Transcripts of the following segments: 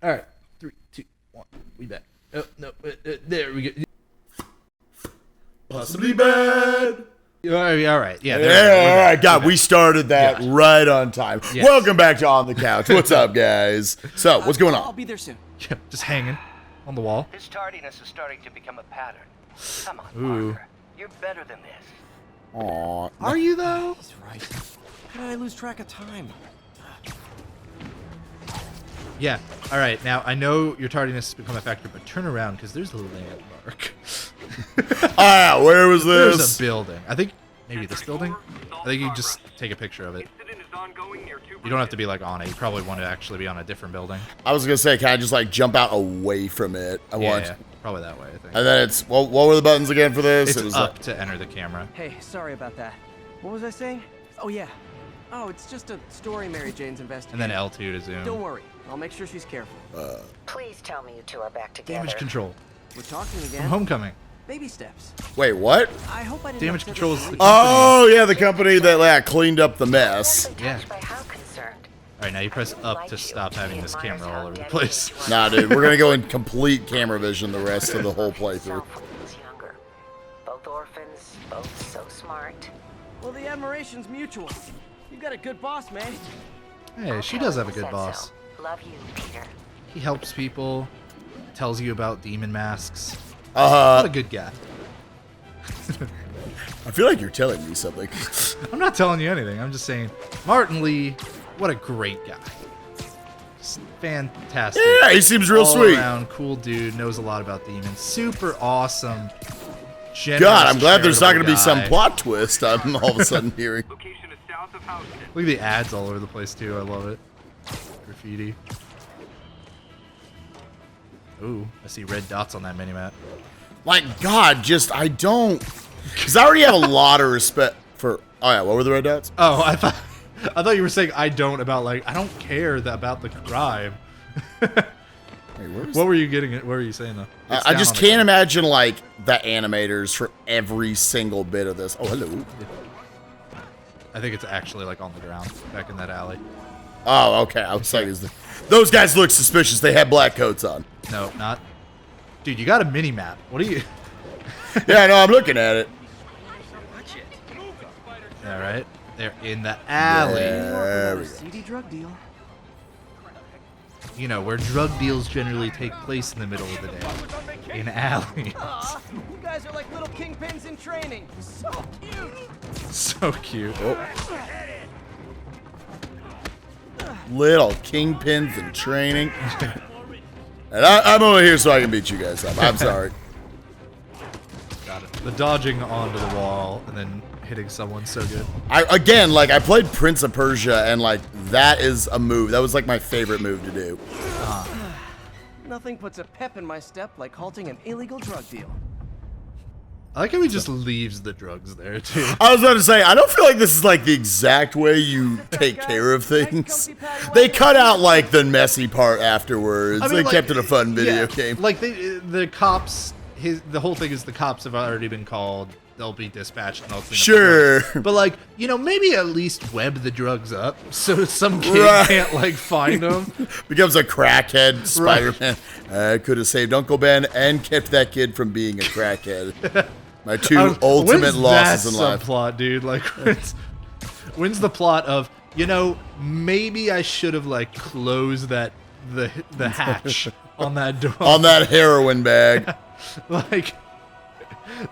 All right, 3, 2, 1. We back. Oh no, there we go. Possibly bad. All right. Yeah. All right. God, we started that right on time. Yes. Welcome back to On the Couch. What's up, guys? So, what's going on? I'll be there soon. Yeah, just hanging on the wall. His tardiness is starting to become a pattern. Come on, Parker. You're better than this. Aw. Are you, though? He's right. How did I lose track of time? Yeah. All right. Now, I know your tardiness has become a factor, but turn around, because there's a landmark. Where was this? There's a building. I think maybe this building? I think you just take a picture of it. You don't have to be, like, on it. You probably want to actually be on a different building. I was going to say, can I just, like, jump out away from it? Yeah, probably that way, I think. And then it's, well, what were the buttons again for this? It's up to enter the camera. Hey, sorry about that. What was I saying? Oh, yeah. Oh, it's just a story Mary Jane's investigating. And then L2 to zoom. Don't worry. I'll make sure she's careful. Please tell me you two are back together. Damage control. We're talking again. From Homecoming. Baby steps. Wait, what? I hope I didn't Damage upset control is the the police. Oh, yeah, the company that cleaned up the mess. Yeah. By how concerned? All right, now you press up to stop having this camera all over the place. Nah, dude, we're going to go in complete camera vision the rest of the whole playthrough. He's younger. Both orphans, both so smart. Well, the admiration's mutual. You've got a good boss, man. Hey, she does have a good Said boss. so. Love you, Peter. He helps people, tells you about demon masks. What a good guy. I feel like you're telling me something. I'm not telling you anything. I'm just saying, Martin Lee, what a great guy. Just fantastic. Yeah, he seems real All sweet. around, cool dude, knows a lot about demons. Super awesome. God, I'm glad there's not going to be some guy. plot twist I'm all of a sudden hearing. Location is south of Hobson. Look at the ads all over the place, too. I love it. Graffiti. Ooh, I see red dots on that minimap. Like, God, just, I don't... Because I already have a lot of respect for... Oh, yeah, what were the red dots? Oh, I thought you were saying I don't about, like, I don't care about the crime. Wait, where is What were you getting at? What were you saying, though? It's I down just on the can't ground. imagine, like, the animators for every single bit of this. Oh, hello. I think it's actually, like, on the ground, back in that alley. Oh, okay. I was like, those guys look suspicious. They had black coats on. No, not. Dude, you got a mini-map. What are you... Yeah, no, I'm looking at it. All right. They're in the alley. There we go. Seedy drug deal. You know, where drug deals generally take place in the middle of the day. In alleys. Aw, you guys are like little kingpins in training. So cute. So cute. Little kingpins in training. And I'm over here so I can beat you guys up. I'm sorry. Got it. The dodging onto the wall and then hitting someone so good. I played Prince of Persia, and, like, that is a move. That was, like, my favorite move to do. Nothing puts a pep in my step like halting an illegal drug deal. I like how he just leaves the drugs there, too. I was about to say, I don't feel like this is, like, the exact way you take care of things. They cut out, like, the messy part afterwards. I mean, They like, kept it a fun video yeah, game. Like, the cops, the whole thing is the cops have already been called. They'll be dispatched and they'll clean up the Sure. drugs. But, like, you know, maybe at least web the drugs up so some kid Right. can't, like, find them. Becomes a crackhead Spider-Man. I could have saved Uncle Ben and kept that kid from being a crackhead. My two ultimate losses in life. Subplot, dude. Like, when's the plot of, you know, maybe I should have, like, closed the hatch on that door. On that heroin bag. Like,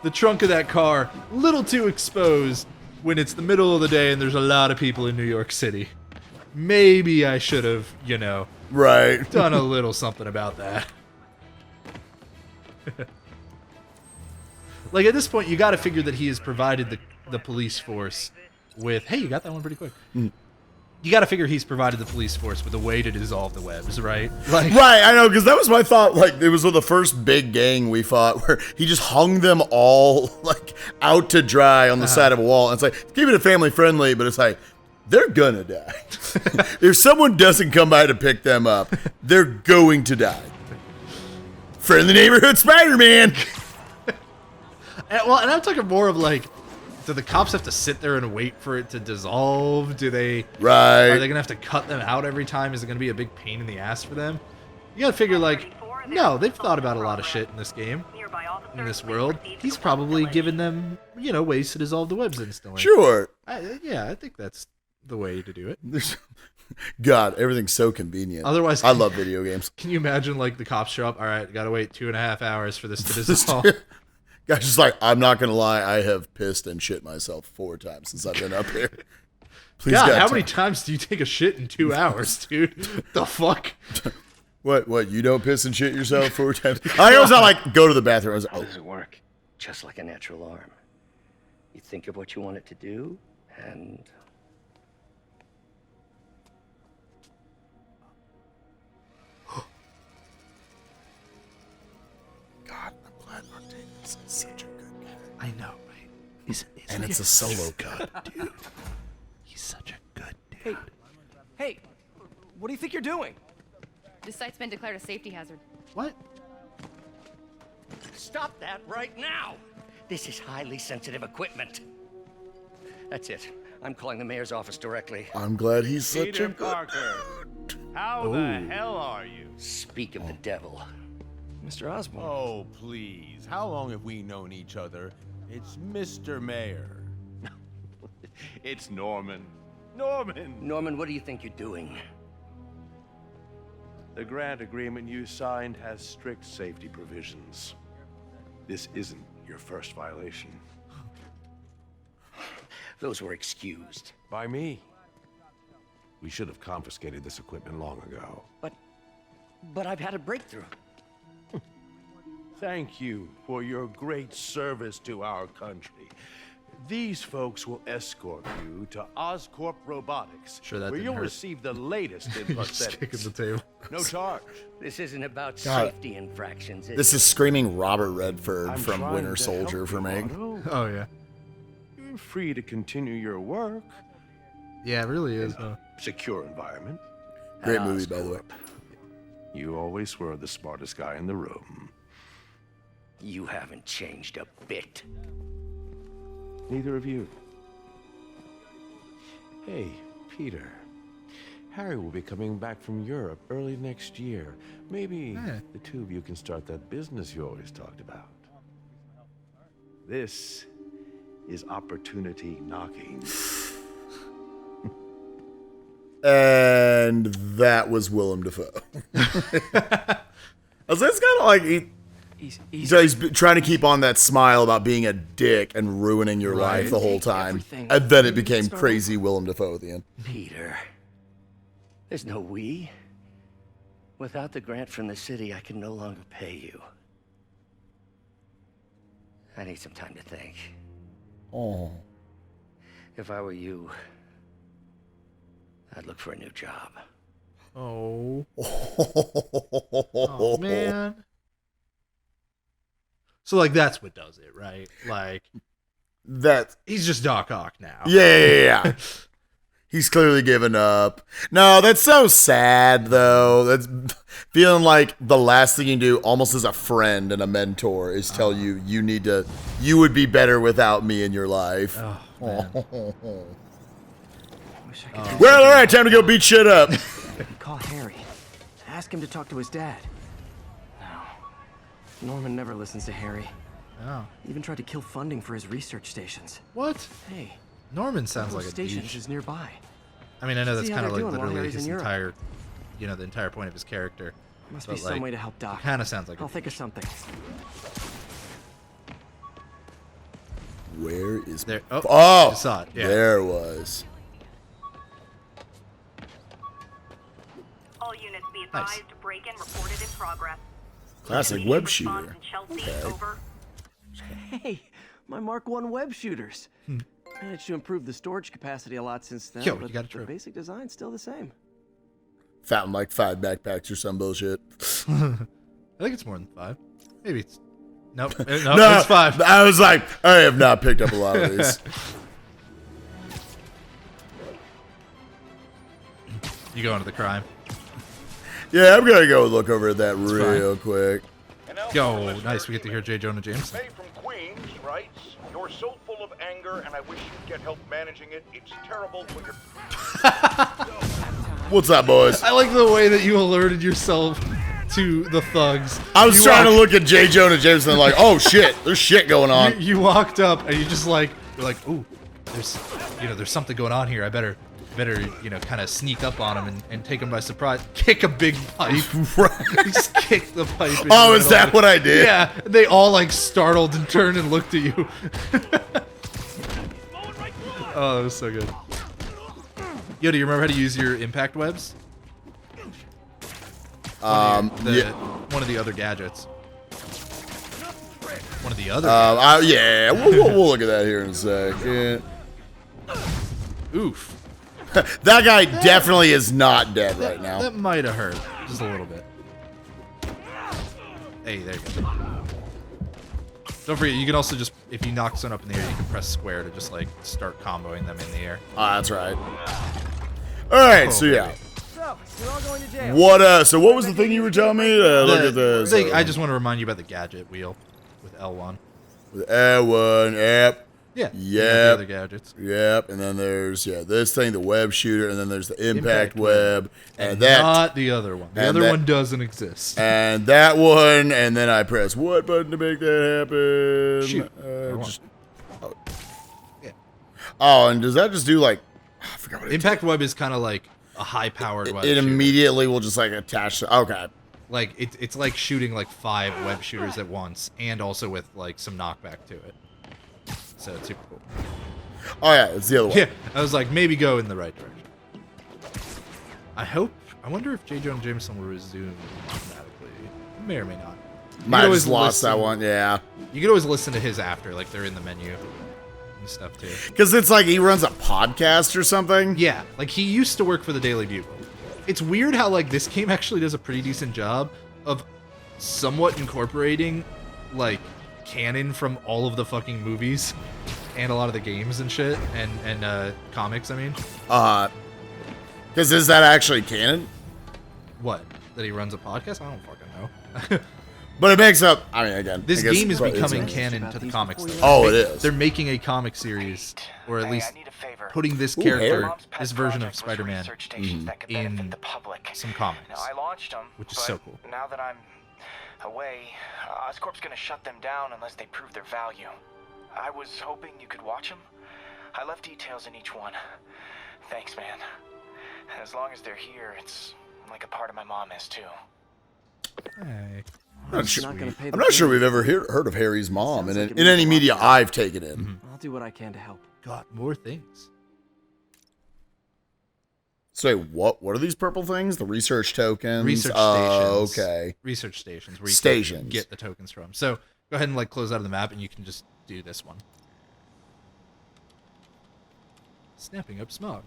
the trunk of that car, little too exposed when it's the middle of the day and there's a lot of people in New York City. Maybe I should have, you know, Right. done a little something about that. Like, at this point, you got to figure that he has provided the police force with... Hey, you got that one pretty quick. You got to figure he's provided the police force with a way to dissolve the webs, right? Like, Right, I know, because that was my thought. Like, it was the first big gang we fought where he just hung them all, like, out to dry on the side of a wall. And it's like, keep it family friendly, but it's like, they're gonna die. If someone doesn't come by to pick them up, they're going to die. Friendly neighborhood Spider-Man. and I'm talking more of, like, do the cops have to sit there and wait for it to dissolve? Do they... Right. Are they going to have to cut them out every time? Is it going to be a big pain in the ass for them? You gotta figure, like, no, they've thought about a lot of shit in this game, in this world. He's probably given them, ways to dissolve the webs instantly. Sure. I think that's the way to do it. God, everything's so convenient. Otherwise, I love video games. Can you imagine, like, the cops show up? All right, gotta wait 2.5 hours for this to dissolve. Guy's just like, I'm not gonna lie, I have pissed and shit myself 4 times since I've been up here. Please, God, how many times do you take a shit in 2 hours, dude? The fuck? What? You don't piss and shit yourself 4 times? I was not like, go to the bathroom. I was like, How does it work? Just like a natural arm. You think of what you want it to do, and God, I'm glad Octavius is such a good guy. I know, right? And it's a solo cut, dude. He's such a good dude. Hey, what do you think you're doing? This site's been declared a safety hazard. What? stop that right now! This is highly sensitive equipment. That's it. I'm calling the mayor's office directly. I'm glad he's such Peter a good Parker, how the hell are you? Speak of the devil. Mr. Osborn. Oh, please. How long have we known each other? It's Mr. Mayor. It's Norman. Norman! Norman, what do you think you're doing? The grant agreement you signed has strict safety provisions. This isn't your first violation. Those were excused. By me. We should have confiscated this equipment long ago. But I've had a breakthrough. Thank you for your great service to our country. These folks will escort you to Oscorp Robotics, Sure that where didn't you'll hurt. receive the latest in Just kicking prosthetics. the table. No charge. This isn't about God. safety infractions. This is screaming Robert Redford I'm from trying Winter to Soldier help for you, me. Otto. Oh, yeah. You're free to continue your work. Yeah, it really is. Huh? Secure environment. Great At movie, by the way. Oscorp. You always were the smartest guy in the room. You haven't changed a bit. Neither of you. Hey, Peter. Harry will be coming back from Europe early next year. Maybe Yeah. the two of you can start that business you always talked about. This is opportunity knocking. And that was Willem Dafoe. I was like, it's kind of like he's trying to keep on that smile about being a dick and ruining your life the whole time. Everything. And then it became crazy Willem Dafoe at the end. Peter, there's no we. Without the grant from the city, I can no longer pay you. I need some time to think. Oh. If I were you, I'd look for a new job. Oh. Oh, man. So, like, that's what does it, right? Like, That. he's just Doc Ock now. Yeah. He's clearly given up. No, that's so sad, though. That's feeling like the last thing you do, almost as a friend and a mentor, is tell you you would be better without me in your life. Oh, man. Wish I could Well, all right, time to go beat shit up. call Harry. Ask him to talk to his dad. No. Norman never listens to Harry. Oh. Even tried to kill funding for his research stations. What? Hey, Norman sounds like a stations douche. is nearby. I mean, I know that's See how kind of they're like doing while literally Harry's his in Europe. entire, the entire point of his character. Must But, be some like, way to help Doc. Kind of sounds like I'll a think of something. Where is there. Oh, Oh, you saw it. Yeah. there it was. All units be Nice. advised, break-in reported in progress. Classic Immediate web response shooter. in Chelsea, Okay. over. Hey, my Mark 1 web shooters. Managed to improve the storage capacity a lot since then, Yo, you but got a the trophy. basic design's still the same. Found like 5 backpacks or some bullshit. I think it's more than 5. Maybe it's. Nope. Nope, No, it's 5. I was like, I have not picked up a lot of these. You go into the crime. Yeah, I'm gonna go look over at that real quick. Yo, nice. We get to hear J. Jonah Jameson. May from Queens writes, "You're so full of anger, and I wish you'd get help managing it. It's terrible when you're..." What's up, boys? I like the way that you alerted yourself to the thugs. I was trying to look at J. Jonah Jameson like, oh shit, there's shit going on. You walked up and you just like, you're like, ooh, there's something going on here. I better, kind of sneak up on him and take him by surprise. Kick a big pipe. Just kick the pipe. Oh, is that what I did? Yeah. They all like startled and turned and looked at you. Oh, that was so good. Yo, do you remember how to use your impact webs? Yeah. One of the other gadgets. One of the other. Yeah, we'll look at that here in a second. Oof. That guy definitely is not dead right now. That might have hurt just a little bit. Hey, there you go. Don't forget, you can also just, if you knock someone up in the air, you can press square to just like start comboing them in the air. Ah, that's right. All right, so yeah. So, you're all going to jail. What? So what was the thing you were telling me? Look at this. I just want to remind you about the gadget wheel with L1. With L1, yep. Yeah. Yep. The other gadgets. Yep. And then there's this thing, the web shooter, and then there's the impact web, and that. Not the other one. The other one doesn't exist. And that one, and then I press what button to make that happen? Shoot. Yeah. Oh, and does that just do like? I forgot what impact web is kind of like a high-powered web. It immediately will just like attach to. Okay. Like it's like shooting like 5 web shooters at once, and also with like some knockback to it. So it's super cool. Oh yeah, it's the other one. Yeah, I was like, maybe go in the right direction. I wonder if J. Jonah Jameson will resume automatically. May or may not. Might have just lost that one, yeah. You could always listen to his after, like they're in the menu and stuff too. Because it's like he runs a podcast or something. Yeah, like he used to work for the Daily Bugle. It's weird how like this game actually does a pretty decent job of somewhat incorporating like canon from all of the fucking movies and a lot of the games and shit and comics. I mean, because is that actually canon? What? That he runs a podcast? I don't fucking know. But it makes up. I mean, again, this game is becoming canon to the comics. Though. Oh, it is. They're making a comic series, or at least putting this character, this version of Spider-Man, in some comics, I launched them, which is so cool. Now that I'm away, Oscorp's gonna shut them down unless they prove their value. I was hoping you could watch them. I left details in each one. Thanks, man. As long as they're here, it's like a part of my mom is too. Hey. I'm not sure we've ever heard of Harry's mom in any media I've taken in. I'll do what I can to help. Got more things. So what are these purple things? The research tokens? Research stations. Okay. Research stations where you can get the tokens from. So go ahead and like close out of the map and you can just do this one. Snapping up smog.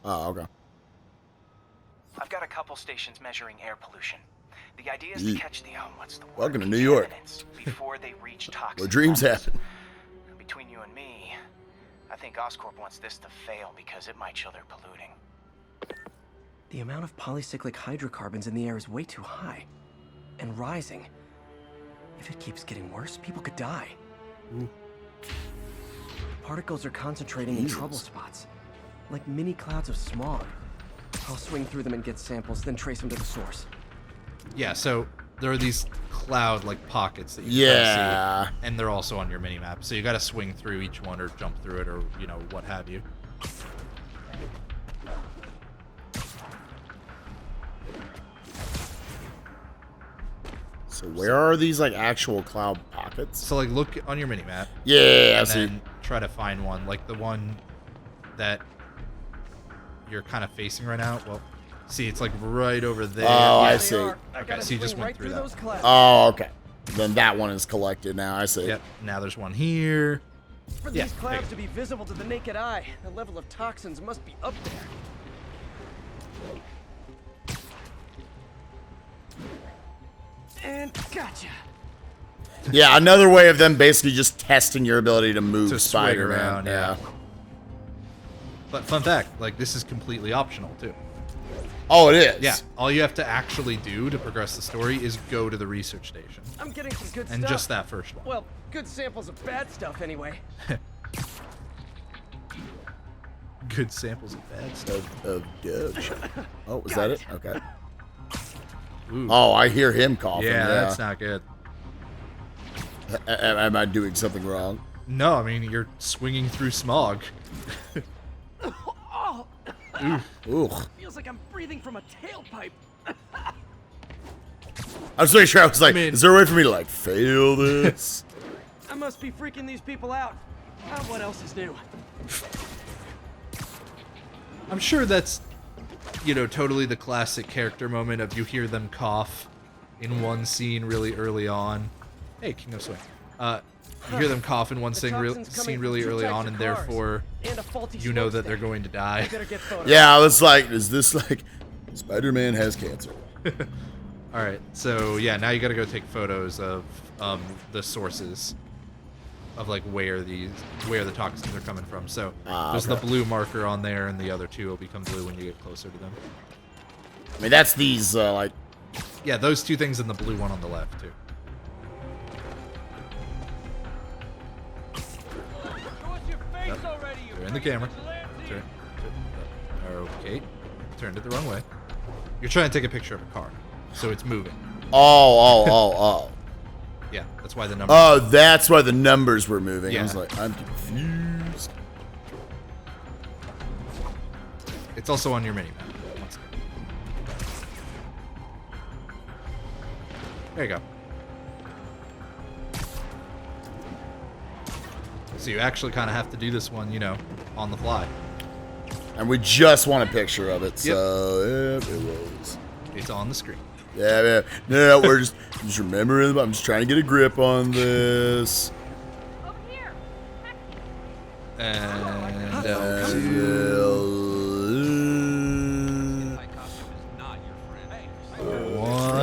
Oh, okay. I've got a couple stations measuring air pollution. The idea is to catch the welcome to New York. Before they reach toxic Where dreams happen. Between you and me, I think Oscorp wants this to fail because it might show they're polluting. The amount of polycyclic hydrocarbons in the air is way too high. And rising. If it keeps getting worse, people could die. Ooh. Particles are concentrating in trouble spots. Like mini clouds of smog. I'll swing through them and get samples, then trace them to the source. Yeah, so there are these cloud-like pockets that you can see, and they're also on your mini-map. So you got to swing through each one or jump through it or, you know, what have you. So where are these, like, actual cloud pockets? So, like, look on your mini-map. Yeah, and then try to find one, like the one that you're kind of facing right now. Well, see, it's like right over there. Oh, I see. Okay, so you just went through that. Oh, okay. Then that one is collected now. I see. Yep. Now there's one here. For these clouds to be visible to the naked eye, the level of toxins must be up there. And gotcha. Yeah, another way of them basically just testing your ability to move Spider-Man. Around, yeah. But fun fact, like this is completely optional too. Oh, it is? Yeah. All you have to actually do to progress the story is go to the research station. I'm getting some good stuff. And just that first one. Well, good samples of bad stuff anyway. Good samples of bad stuff. Of dog shit. Oh, was that it? Okay. Ooh. Oh, I hear him coughing. Yeah, Yeah, that's not good. Am I doing something wrong? No, I mean, you're swinging through smog. Ooh. Feels like I'm breathing from a tailpipe. I was pretty sure. I was like, I mean- is there a way for me to like fail this? I must be freaking these people out. What else is new? I'm sure that's, totally the classic character moment of you hear them cough in one scene really early on. Hey, King of Swing. You hear them cough in one scene really early on, and therefore you know that they're going to die. Yeah, I was like, is this like Spider-Man has cancer? All right, so yeah, now you got to go take photos of the sources of like where the toxins are coming from. So there's the blue marker on there, and the other two will become blue when you get closer to them. I mean, that's these like. Yeah, those two things and the blue one on the left too. Yep. Turn the camera. Turn. Okay. Turned it the wrong way. You're trying to take a picture of a car, so it's moving. Oh. Yeah, that's why the numbers. Oh, that's why the numbers were moving. Yeah. I was like, I'm confused. It's also on your mini map. There you go. So you actually kind of have to do this one, on the fly. And we just want a picture of it, so yep, it was. It's on the screen. Yeah. No, we're just remembering. I'm just trying to get a grip on this. Over here. And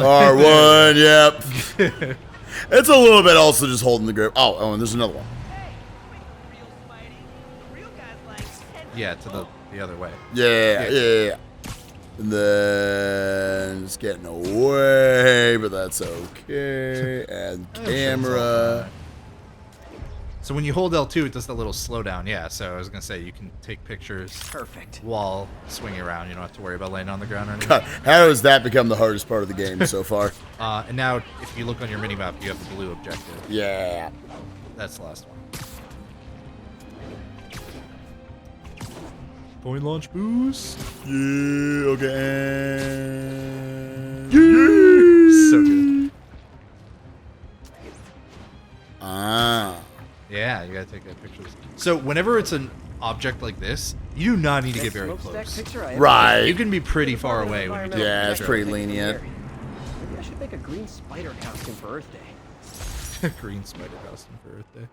R1, yep. It's a little bit also just holding the grip. Oh, and there's another one. Yeah, to the other way. Yeah. And then it's getting away, but that's okay. And camera. So when you hold L2, it does the little slowdown. Yeah, so I was going to say, you can take pictures while swinging around. You don't have to worry about laying on the ground or anything. God, how has that become the hardest part of the game so far? And now, if you look on your minimap, you have the blue objective. Yeah. That's the last one. Point launch boost. Yeah, okay. So good. Yeah, you gotta take that picture. So whenever it's an object like this, you do not need to get very close. Right. You can be pretty far away when you take Yeah, a it's picture. pretty lenient. Maybe I should make a green spider costume for Earth Day. Green spider costume for Earth Day.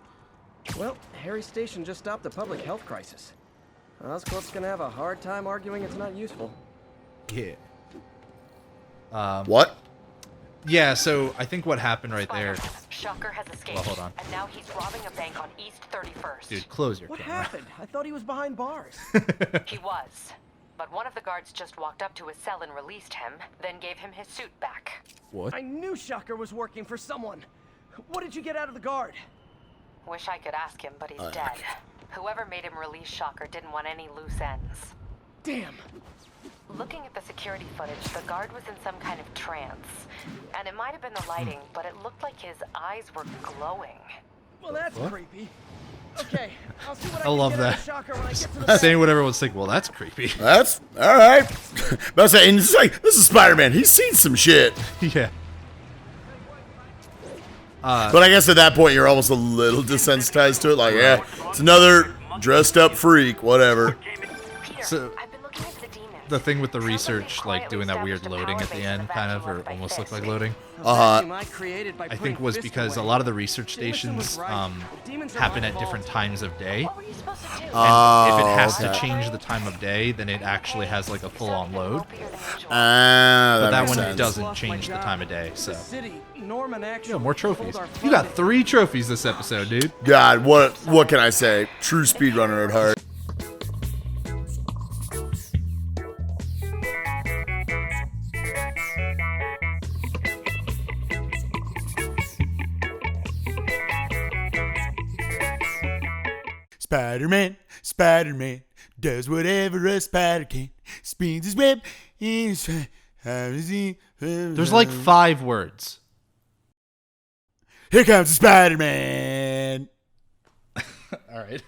Well, Harry Station just stopped a public health crisis. Oscorp's gonna have a hard time arguing it's not useful. Yeah. What? Yeah, so I think what happened right there. Shocker has escaped. Well, hold on. And now he's robbing a bank on East 31st. Dude, close your What camera. happened? I thought he was behind bars. He was. But one of the guards just walked up to his cell and released him, then gave him his suit back. What? I knew Shocker was working for someone. What did you get out of the guard? Wish I could ask him, but he's dead. Whoever made him release Shocker didn't want any loose ends. Damn. Looking at the security footage, the guard was in some kind of trance. And it might have been the lighting, but it looked like his eyes were glowing. Well, that's creepy. Okay, I'll see what I love can get out that. of Shocker when I get to the Saying what everyone's thinking, well, that's creepy. That's all right. But I say, and it's like, this is Spider-Man. He's seen some shit. Yeah. But I guess at that point, you're almost a little desensitized to it. Like, yeah, it's another dressed up freak, whatever. So the thing with the research, like doing that weird loading at the end, kind of, or almost looked like loading. I think was because a lot of the research stations happen at different times of day. And if it has to change the time of day, then it actually has like a full-on load. But that one doesn't change the time of day, so. More trophies. You got 3 trophies this episode, dude. God, what can I say? True speedrunner at heart. Spider-Man, Spider-Man, does whatever a spider can, spins his web inside. How does he? There's like 5 words. Here comes the Spider-Man. All right.